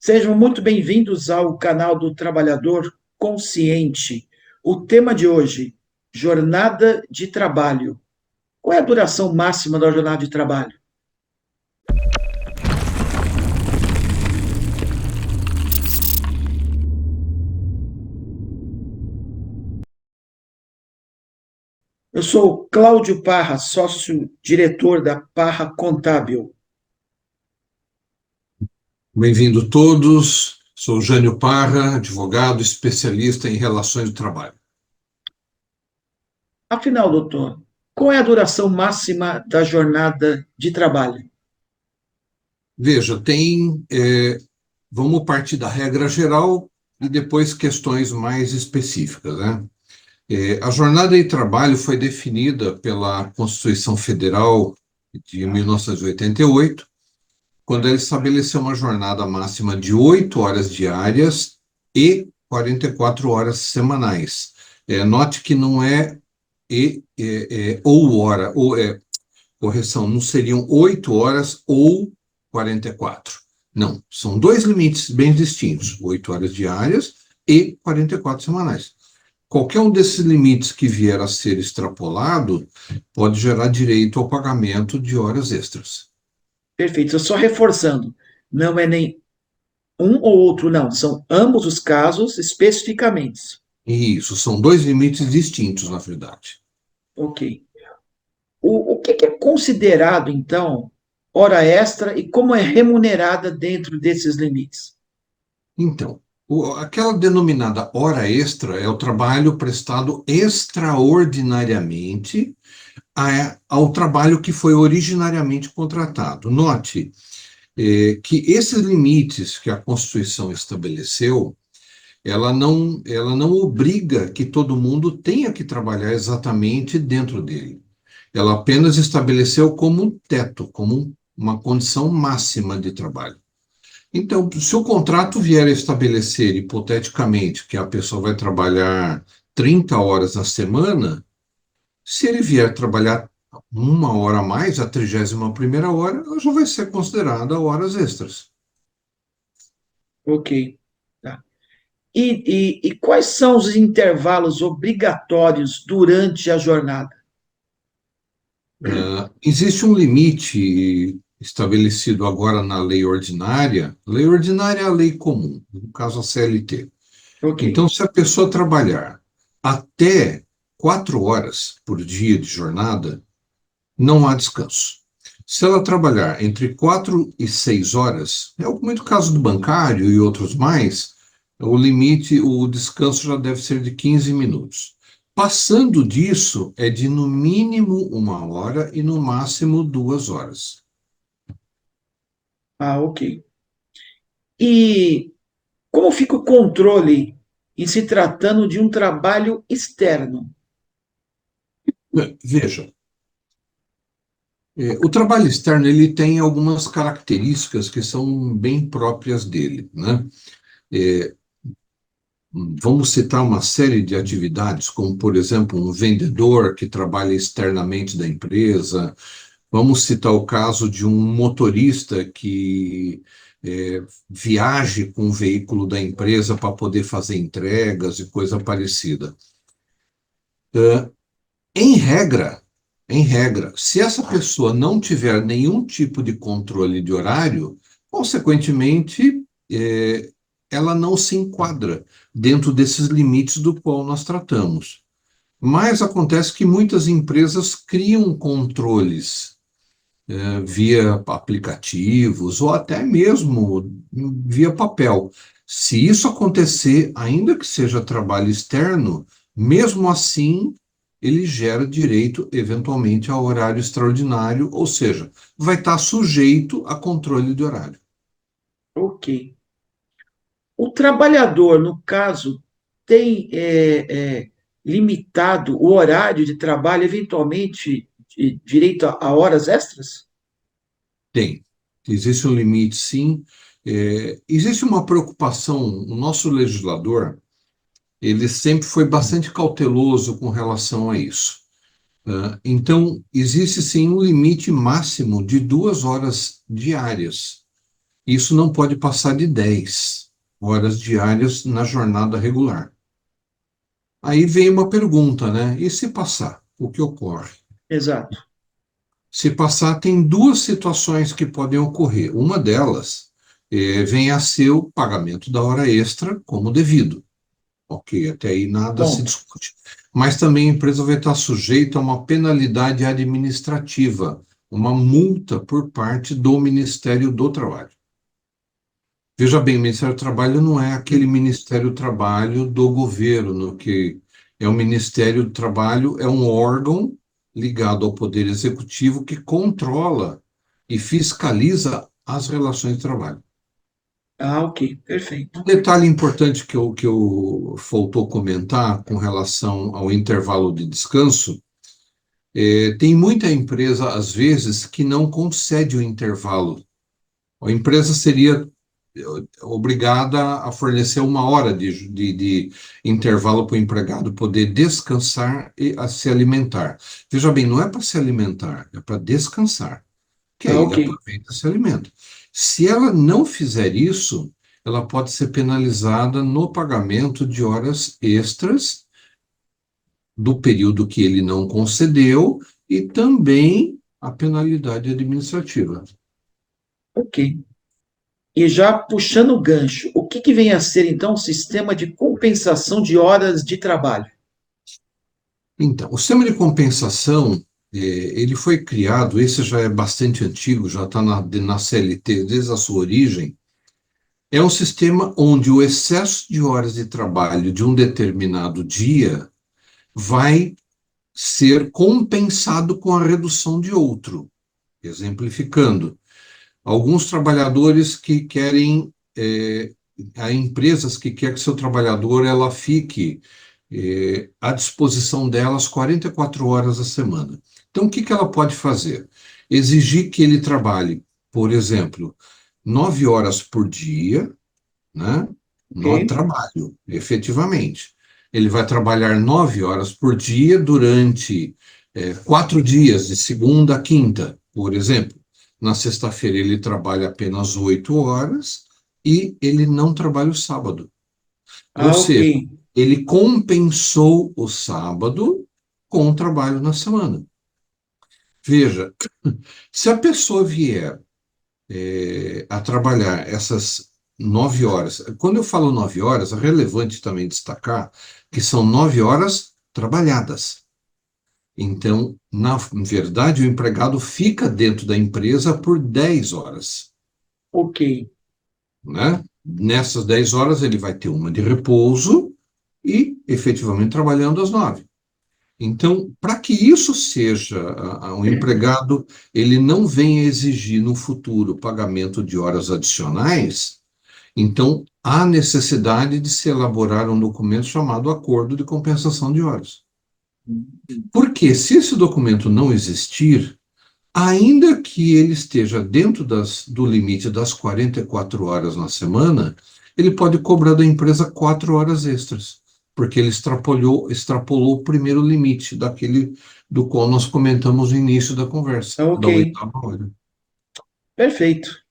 Sejam muito bem-vindos ao canal do Trabalhador Consciente. O tema de hoje, jornada de trabalho. Qual é a duração máxima da jornada de trabalho? Eu sou Cláudio Parra, sócio-diretor da Parra Contábil. Bem-vindo todos. Sou Jânio Parra, advogado especialista em relações de trabalho. Afinal, doutor, qual é a duração máxima da jornada de trabalho? Veja, vamos partir da regra geral e depois questões mais específicas, né? A jornada de trabalho foi definida pela Constituição Federal de 1988, quando ela estabeleceu uma jornada máxima de 8 horas diárias e 44 horas semanais. Note que não é ou hora, correção, não seriam 8 horas ou 44. Não, são dois limites bem distintos, 8 horas diárias e 44 semanais. Qualquer um desses limites que vier a ser extrapolado pode gerar direito ao pagamento de horas extras. Perfeito, só reforçando, não é nem um ou outro, não, são ambos os casos especificamente. E isso, são dois limites distintos, na verdade. Ok. O que é considerado, então, hora extra e como é remunerada dentro desses limites? Então, aquela denominada hora extra é o trabalho prestado extraordinariamente ao trabalho que foi originariamente contratado. Note, que esses limites que a Constituição estabeleceu, ela não obriga que todo mundo tenha que trabalhar exatamente dentro dele. Ela apenas estabeleceu como um teto, como uma condição máxima de trabalho. Então, se o contrato vier a estabelecer, hipoteticamente, que a pessoa vai trabalhar 30 horas na semana, se ele vier trabalhar uma hora a mais, a 31ª hora, ela já vai ser considerada horas extras. Ok. Tá. E quais são os intervalos obrigatórios durante a jornada? Existe um limite estabelecido agora na lei ordinária é a lei comum, no caso a CLT. Ok. Então, se a pessoa trabalhar até 4 horas por dia de jornada, não há descanso. Se ela trabalhar entre 4 e 6 horas, é muito caso do bancário e outros mais, o descanso já deve ser de 15 minutos. Passando disso, é de no mínimo 1 hora e no máximo 2 horas. Ah, ok. E como fica o controle em se tratando de um trabalho externo? Veja, o trabalho externo ele tem algumas características que são bem próprias dele, né? É, Vamos citar uma série de atividades, como, por exemplo, um vendedor que trabalha externamente da empresa. Vamos citar o caso de um motorista que viaje com o veículo da empresa para poder fazer entregas e coisa parecida. Em regra, em regra, se essa pessoa não tiver nenhum tipo de controle de horário, consequentemente, ela não se enquadra dentro desses limites do qual nós tratamos. Mas acontece que muitas empresas criam controles, via aplicativos ou até mesmo via papel. Se isso acontecer, ainda que seja trabalho externo, mesmo assim, ele gera direito, eventualmente, a horário extraordinário, ou seja, vai estar sujeito a controle de horário. Ok. O trabalhador, no caso, tem limitado o horário de trabalho, eventualmente, direito a horas extras? Tem. Existe um limite, sim. Existe uma preocupação, o nosso legislador, ele sempre foi bastante cauteloso com relação a isso. Então, existe sim um limite máximo de 2 horas diárias. Isso não pode passar de 10 horas diárias na jornada regular. Aí vem uma pergunta, né? E se passar, o que ocorre? Exato. Se passar, tem duas situações que podem ocorrer. Uma delas vem a ser o pagamento da hora extra como devido. Ok, até aí nada se Ponto. discute. Mas também a empresa vai estar sujeita a uma penalidade administrativa, uma multa por parte do Ministério do Trabalho. Veja bem, o Ministério do Trabalho não é aquele Ministério do Trabalho do governo, que é o Ministério do Trabalho, é um órgão ligado ao Poder Executivo que controla e fiscaliza as relações de trabalho. Ah, ok, perfeito. Um detalhe importante que eu faltou comentar com relação ao intervalo de descanso, tem muita empresa, às vezes, que não concede o intervalo. A empresa seria obrigada a fornecer 1 hora de intervalo para o empregado poder descansar e a se alimentar. Veja bem, não é para se alimentar, é para descansar, que Ah, aí ele ok. aproveita e se alimenta. Se ela não fizer isso, ela pode ser penalizada no pagamento de horas extras do período que ele não concedeu e também a penalidade administrativa. Ok. E já puxando o gancho, o que que vem a ser então o sistema de compensação de horas de trabalho? Então, o sistema de compensação, ele foi criado, esse já é bastante antigo, já está na CLT desde a sua origem. É um sistema onde o excesso de horas de trabalho de um determinado dia vai ser compensado com a redução de outro. Exemplificando, alguns trabalhadores que querem, há empresas que querem que seu trabalhador ela fique à disposição delas 44 horas a semana. Então, o que que ela pode fazer? Exigir que ele trabalhe, por exemplo, 9 horas por dia, né? Ok? No trabalho, efetivamente. Ele vai trabalhar 9 horas por dia durante 4 dias, de segunda a quinta, por exemplo. Na sexta-feira ele trabalha apenas 8 horas e ele não trabalha o sábado. Ou Ah, ok. seja, ele compensou o sábado com o trabalho na semana. Veja, se a pessoa vier a trabalhar essas 9 horas, quando eu falo 9 horas, é relevante também destacar que são 9 horas trabalhadas. Então, na verdade, o empregado fica dentro da empresa por 10 horas, Ok. né? Nessas 10 horas, ele vai ter uma de repouso e efetivamente trabalhando às 9. Então, para que isso seja, o empregado ele não venha exigir no futuro pagamento de horas adicionais, então há necessidade de se elaborar um documento chamado Acordo de Compensação de Horas. Porque se esse documento não existir, ainda que ele esteja dentro do limite das 44 horas na semana, ele pode cobrar da empresa 4 horas extras, porque ele extrapolou o primeiro limite daquele do qual nós comentamos no início da conversa, Ah, ok. da 8ª hora. Perfeito.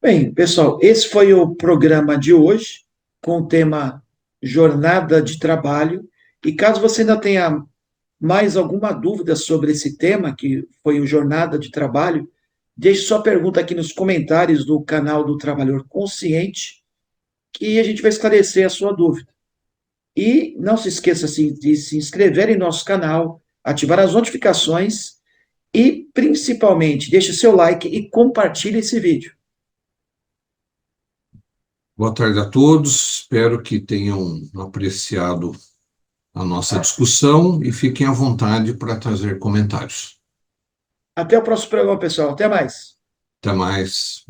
Bem, pessoal, esse foi o programa de hoje, com o tema Jornada de Trabalho. E caso você ainda tenha mais alguma dúvida sobre esse tema, que foi o Jornada de Trabalho, deixe sua pergunta aqui nos comentários do canal do Trabalhador Consciente, que a gente vai esclarecer a sua dúvida. E não se esqueça assim, de se inscrever em nosso canal, ativar as notificações e, principalmente, deixe seu like e compartilhe esse vídeo. Boa tarde a todos, espero que tenham apreciado a nossa discussão e fiquem à vontade para trazer comentários. Até o próximo programa, pessoal. Até mais. Até mais.